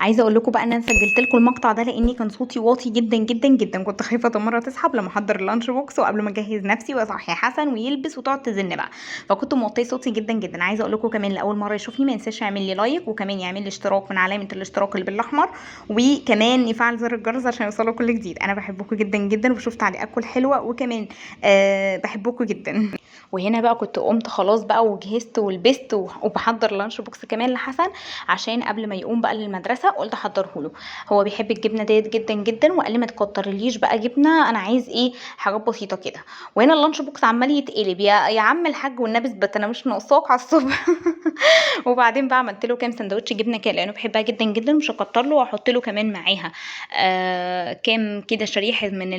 عايزه اقول لكم بقى ان انا سجلت لكم المقطع ده لاني كان صوتي واطي جدا جدا جدا. كنت خايفه تمره تسحب لما احضر اللانش بوكس وقبل ما اجهز نفسي واصحي حسن ويلبس وتقعد تزن بقى، فكنت موطيه صوتي جدا جدا. عايزه اقول لكم كمان لاول مره يشوفني ما ينساش يعمل لي لايك، وكمان يعمل لي اشتراك من علامه الاشتراك اللي بالاحمر، وكمان يفعل زر الجرس عشان يوصله كل جديد. انا بحبكم جدا جدا وبشوف تعليقاتكم الحلوه، وكمان بحبكم جدا. وهنا بقى كنت قمت خلاص بقى وجهزت ولبست وبحضر لانش بوكس كمان لحسن عشان قبل ما يقوم بقى للمدرسه. قلت احضره له، هو بيحب الجبنه ديت جدا جدا، وقال لي ما تكترليش بقى جبنه، انا عايز ايه حاجات بسيطه كده. وهنا اللانش بوكس عمال يتقلب، يا عم الحاج والنبي اثبت انا مش ناقصاك على الصبح. وبعدين بقى عملت له كام سندوتش جبنه كده لانه بيحبها جدا جدا، مش هكتر له، واحط له كمان معاها كام كده شريحه من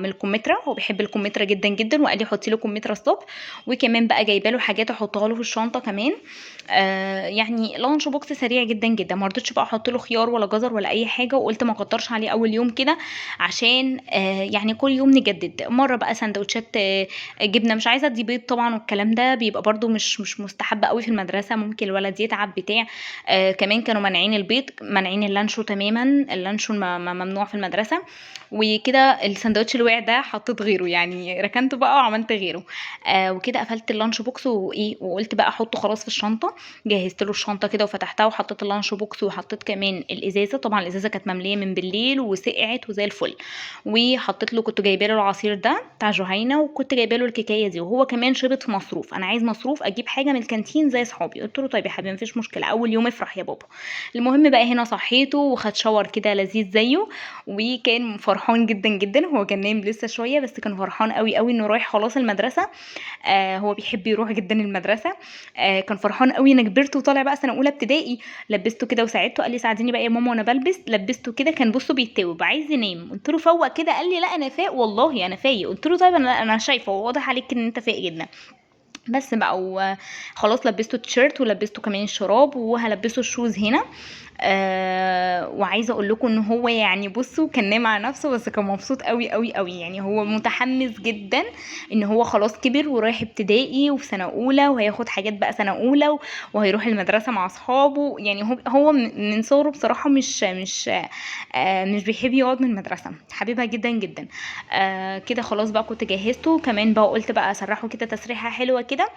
الكمثرى. هو بيحب الكمثرى جدا جدا، وقال لي حطي له كمثرى الصبح. وكمان بقى جايبه له حاجات احطها له في الشنطه كمان. يعني لانش بوكس سريع جدا جدا. ما رضيتش بقى احط له خيار ولا جزر ولا اي حاجه، وقلت ما اكترش عليه اول يوم كده عشان يعني كل يوم نجدد. مره بقى سندوتشات جبنه، مش عايزه ادي بيض طبعا، والكلام ده بيبقى برده مش مستحب قوي في المدرسه، ممكن الولد يتعب بتاع. كمان كانوا مانعين البيض، مانعين اللانشو تماما، اللانشو ممنوع في المدرسه. وكده السندوتش اللي وقع ده حطيت غيره، يعني ركنته بقى وعملت غيره. وكده قفلت اللانش بوكس وايه، وقلت بقى احطه خلاص في الشنطه. جهزت له الشنطه كده وفتحتها وحطيت اللانش بوكس، وحطيت كمان الازازه. طبعا الازازه كانت ممليه من بالليل وسقعت وزي الفل. وحطيت له، كنت جايبه له العصير ده بتاع جهينه، وكنت جايبه له الكيكايه دي. وهو كمان شرط مصروف، انا عايز مصروف اجيب حاجه من الكانتين زي اصحابي. قلت له طيب يا حبيبي مفيش مشكله، اول يوم افرح يا بابا. المهم بقى هنا صحيته وخد شاور كده لذيذ زيه، وكان فرحان جدا جدا. هو كان نايم لسه شويه، بس كان فرحان قوي قوي انه رايح خلاص المدرسه. هو بيحب يروح جدا المدرسه. كان فرحان قوي انا كبرت وطالع بقى سنه اولى ابتدائي. لبسته كده وساعدته، قال لي ساعديني بقى يا ماما وانا بلبس. لبسته كده كان بصوا بيتوب عايز ينام، قلت له فوق كده، قال لي لا انا فايق والله انا فايق. قلت له طيب انا شايفه واضح عليك ان انت فايق جدا. بس بقى وخلاص لبسته التيشيرت ولبسته كمان الشراب، وهلبسه الشوز هنا. وعايزه اقول لكم ان هو يعني بصوا كان نايم على نفسه، بس كان مبسوط قوي قوي قوي. يعني هو متحمس جدا ان هو خلاص كبر ورايح ابتدائي وفي سنه اولى، وهياخد حاجات بقى سنه اولى وهيروح المدرسه مع اصحابه. يعني هو من صغره بصراحه مش بيحب يقعد من المدرسه، حبيبها جدا جدا. كده خلاص بقى كنت جهزته كمان بقى، قلت بقى اسرحه كده تسريحه حلوه كده.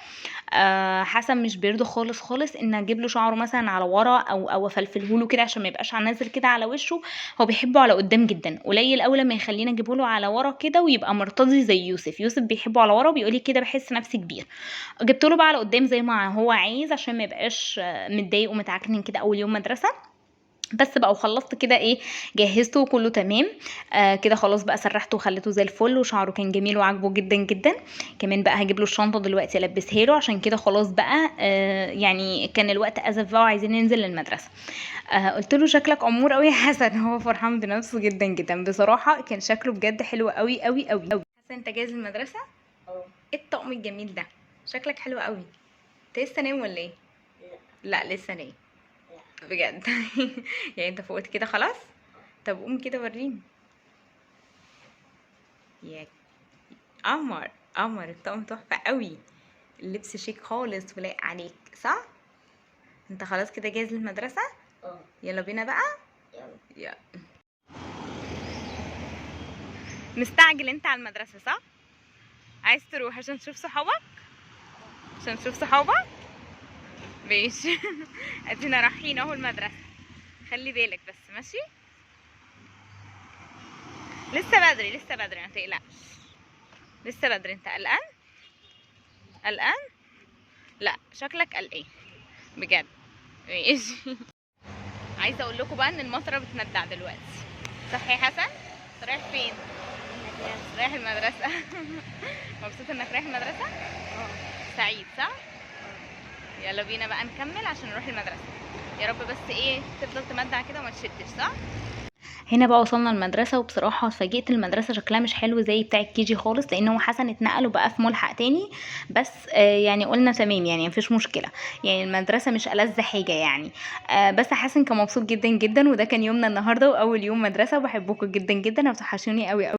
حسن مش بيرضى خالص خالص ان اجيب له شعره مثلا على ورا او افلفله له كده عشان ما يبقاش نازل كده على وشه. هو بيحبه على قدام جدا، قليل قوي لما يخلينا اجيبه له على ورا كده ويبقى مرتضي زي يوسف. يوسف بيحبه على ورا، بيقول لي كده بحس نفسي كبير. جبت له بقى على قدام زي ما هو عايز عشان ما يبقاش متضايق ومتعكنن كده اول يوم مدرسه. بس بقى وخلصت كده ايه، جهزته وكله تمام. كده خلاص بقى سرحته وخليته زي الفل، وشعره كان جميل وعاجبه جدا جدا. كمان بقى هجيب له الشنطه دلوقتي البسها له، عشان كده خلاص بقى يعني كان الوقت ازف بقى وعايزين ننزل للمدرسه. قلت له شكلك امور قوي يا حسن. هو فرحان بنفسه جدا جدا بصراحه، كان شكله بجد حلو قوي قوي قوي قوي. حسن انت جاهز للمدرسه؟ ايه الطقم الجميل ده، شكلك حلو قوي. انت لسه نايم ولا ايه؟ لا لسه نايم بجد. يعني انت فوقت كده خلاص؟ طب قوم كده وريني. يا قمر قمر، الطقم تحفه قوي، اللبس شيك خالص ولايق عليك صح؟ انت خلاص كده جاهز للمدرسه؟ يلا بينا بقى. يلا. مستعجل انت على المدرسه صح؟ عايز تروح عشان تشوف صحابك؟ عشان تشوف صحابك ماشي. ادينا رايحين اهو المدرسه، خلي بالك بس ماشي. لسه بدري لسه بدري ما تقلقش، لسه بدري. انت قلقان؟ قلقان؟ لا شكلك قلقان بجد. ماشي. عايزه اقول لكم بقى ان المطره بتندع دلوقتي، صح يا حسن؟ رايح فين؟ رايح المدرسه. مبسوط انك رايح المدرسه؟ سعيد صح؟ يلا بينا بقى نكمل عشان نروح المدرسه. يا رب بس ايه تفضل تمدع كده وما تشدش صح. هنا بقى وصلنا المدرسه، وبصراحه اتفاجئت المدرسه شكلها مش حلو زي بتاع الكيجي خالص، لان هو حسن اتنقلوا بقى في ملحق تاني. بس يعني قلنا تمام يعني مفيش مشكله، يعني المدرسه مش ألذ حاجه يعني. بس حسن كان مبسوط جدا جدا، وده كان يومنا النهارده واول يوم مدرسه. وبحبكم جدا جدا وبتوحشوني قوي قوي.